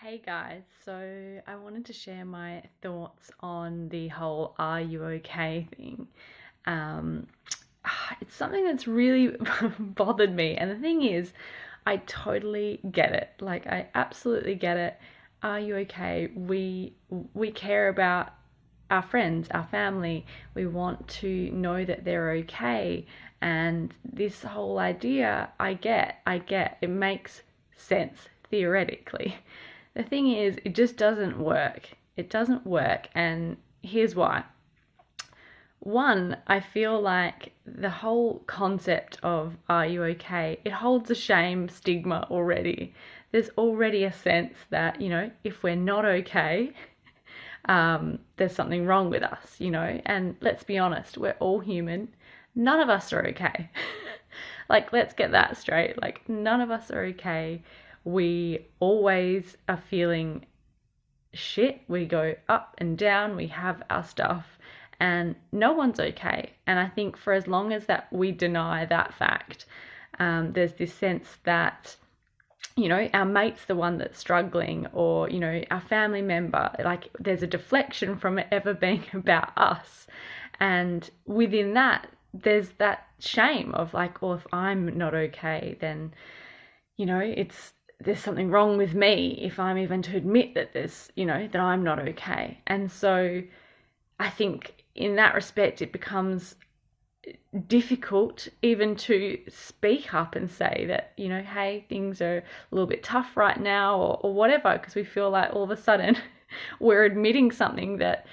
Hey guys, so I wanted to share my thoughts on the whole "Are you okay" thing. Um, it's something that's really bothered me, and the thing is, I totally get it. Like, I absolutely get it. Are you okay? We care about our friends, our family. We want to know that they're okay, and this whole idea, I get. It makes sense theoretically. The thing is, it just doesn't work. It doesn't work, and here's why. One, I feel like the whole concept of "are you okay?" it holds a shame stigma already. There's already a sense that, if we're not okay, there's something wrong with us, and let's be honest, we're all human. None of us are okay. Like, let's get that straight. Like, none of us are okay. We always are feeling shit. We go up and down. We have our stuff, and no one's okay. And I think for as long as that we deny that fact, there's this sense that our mate's the one that's struggling, or, our family member, like there's a deflection from it ever being about us. And within that, there's that shame of like, well, if I'm not okay, then, there's something wrong with me if I'm even to admit that that I'm not okay. And so I think in that respect, it becomes difficult even to speak up and say that, hey, things are a little bit tough right now, or whatever, because we feel like all of a sudden we're admitting something that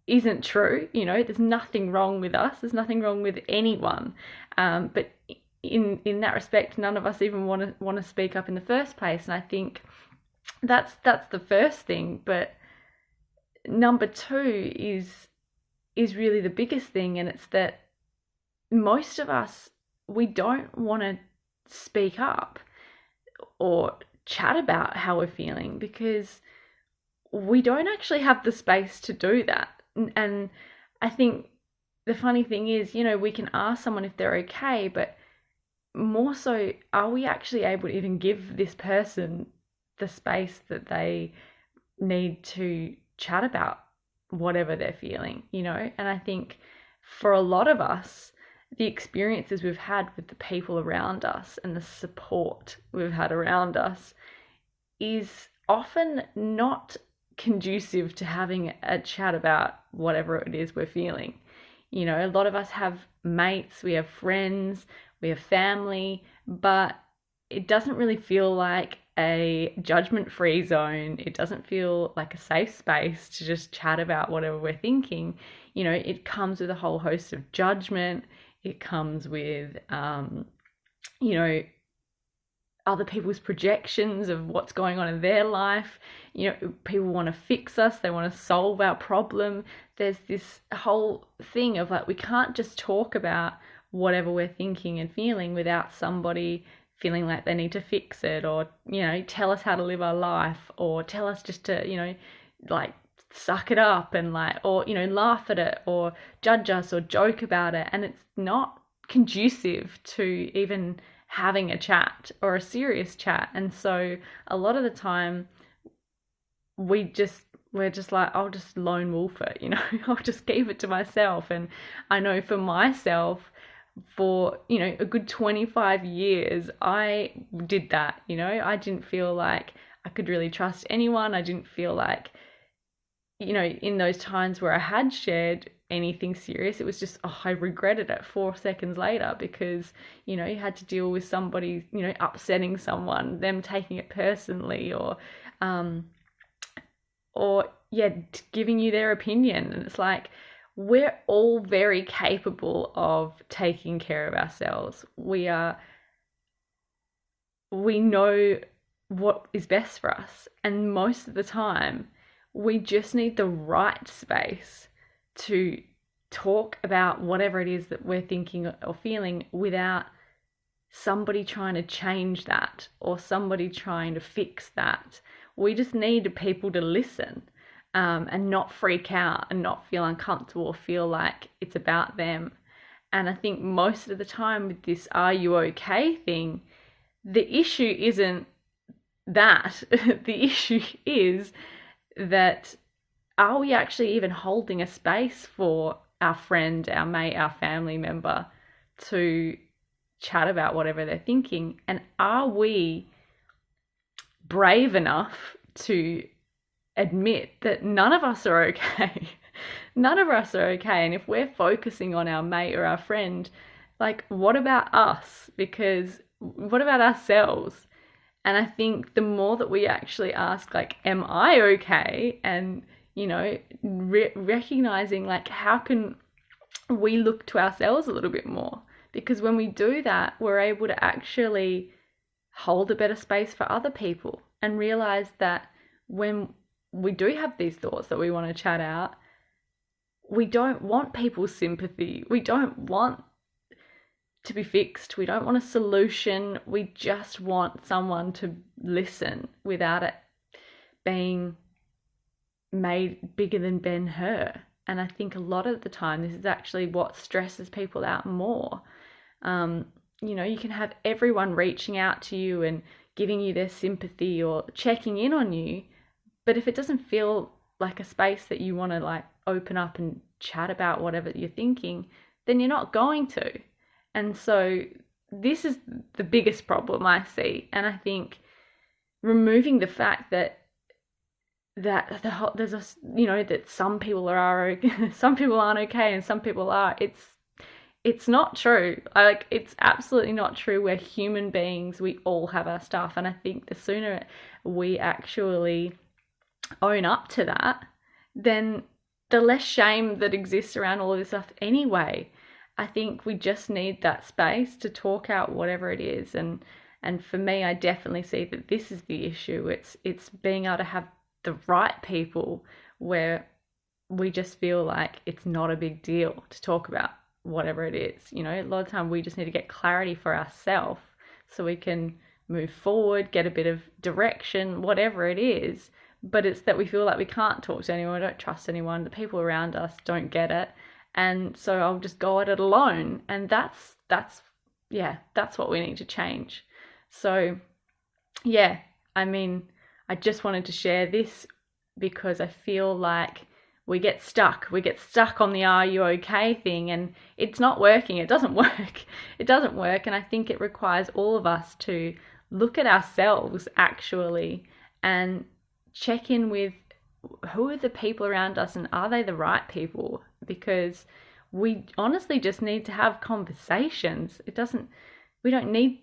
isn't true. There's nothing wrong with us, there's nothing wrong with anyone. But in that respect, none of us even want to speak up in the first place. And I think that's the first thing. But number two is really the biggest thing, and it's that most of us, we don't want to speak up or chat about how we're feeling because we don't actually have the space to do that. And I think the funny thing is, we can ask someone if they're okay, but more so, are we actually able to even give this person the space that they need to chat about whatever they're feeling? And I think for a lot of us, the experiences we've had with the people around us and the support we've had around us is often not conducive to having a chat about whatever it is we're feeling. A lot of us have mates, we have friends, we have family, but it doesn't really feel like a judgment-free zone. It doesn't feel like a safe space to just chat about whatever we're thinking. It comes with a whole host of judgment. It comes with, other people's projections of what's going on in their life. People want to fix us, they want to solve our problem. There's this whole thing of like, we can't just talk about whatever we're thinking and feeling without somebody feeling like they need to fix it, or, tell us how to live our life, or tell us just to, like, suck it up and like, or, laugh at it, or judge us, or joke about it. And it's not conducive to even having a chat or a serious chat. And so a lot of the time we're just like, I'll just lone wolf it, I'll just keep it to myself. And I know for myself, for a good 25 years I did that. I didn't feel like I could really trust anyone. I didn't feel like, in those times where I had shared anything serious, it was just, I regretted it 4 seconds later, because you had to deal with somebody, upsetting someone, them taking it personally, or yeah, giving you their opinion. And it's like, we're all very capable of taking care of ourselves. We know what is best for us, and most of the time we just need the right space to talk about whatever it is that we're thinking or feeling without somebody trying to change that or somebody trying to fix that. We just need people to listen, and not freak out and not feel uncomfortable or feel like it's about them. And I think most of the time with this "are you okay" thing, the issue isn't that, the issue is that, are we actually even holding a space for our friend, our mate, our family member to chat about whatever they're thinking? And are we brave enough to admit that none of us are okay? None of us are okay. And if we're focusing on our mate or our friend, like, what about us? Because what about ourselves? And I think the more that we actually ask, like, am I okay? And, recognizing, like, how can we look to ourselves a little bit more? Because when we do that, we're able to actually hold a better space for other people and realize that when we do have these thoughts that we want to chat out, we don't want people's sympathy. We don't want to be fixed. We don't want a solution. We just want someone to listen without it being made bigger than Ben-Hur. And I think a lot of the time this is actually what stresses people out more. You can have everyone reaching out to you and giving you their sympathy or checking in on you, but if it doesn't feel like a space that you want to, like, open up and chat about whatever you're thinking, then you're not going to. And so this is the biggest problem I see. And I think removing the fact that there's that some people are some people aren't okay and some people are, it's not true. It's absolutely not true. We're human beings. We all have our stuff. And I think the sooner we actually own up to that, then the less shame that exists around all of this stuff anyway. I think we just need that space to talk out whatever it is. And for me, I definitely see that this is the issue. It's being able to have the right people where we just feel like it's not a big deal to talk about whatever it is. A lot of time we just need to get clarity for ourselves so we can move forward, get a bit of direction, whatever it is. But it's that we feel like we can't talk to anyone, we don't trust anyone, the people around us don't get it, and so I'll just go at it alone. And that's what we need to change. So I just wanted to share this because I feel like we get stuck on the "are you okay" thing, and it's not working. It doesn't work. And I think it requires all of us to look at ourselves actually and check in with who are the people around us and are they the right people? Because we honestly just need to have conversations. We don't need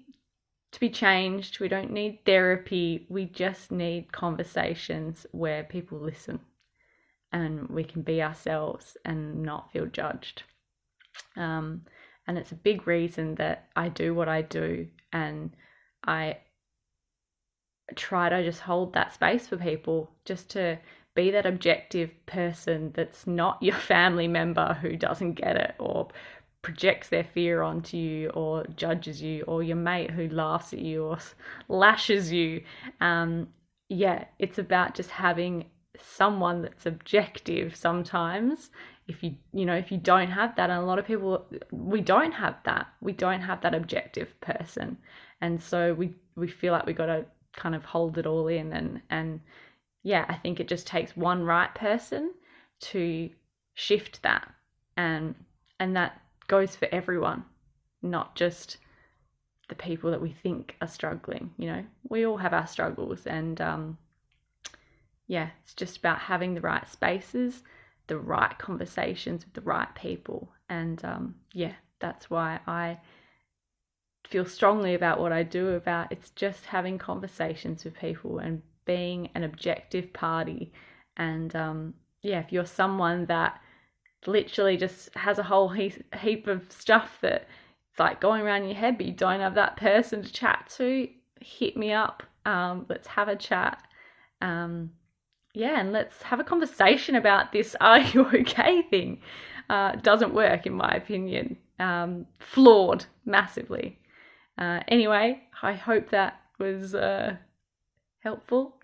to be changed. We don't need therapy. We just need conversations where people listen and we can be ourselves and not feel judged. And it's a big reason that I do what I do, and I try to just hold that space for people, just to be that objective person that's not your family member who doesn't get it or projects their fear onto you or judges you, or your mate who laughs at you or lashes you. It's about just having someone that's objective sometimes. If you don't have that, and a lot of people, we don't have that objective person, and so we feel like we got to kind of hold it all in, and I think it just takes one right person to shift that, and that goes for everyone, not just the people that we think are struggling. We all have our struggles, and it's just about having the right spaces, the right conversations with the right people, and that's why I feel strongly about what I do. About it's just having conversations with people and being an objective party. And if you're someone that literally just has a whole heap of stuff that it's like going around in your head, but you don't have that person to chat to, hit me up. Let's have a chat. And let's have a conversation about this "are you okay" thing. It doesn't work, in my opinion. Flawed massively. Anyway, I hope that was helpful.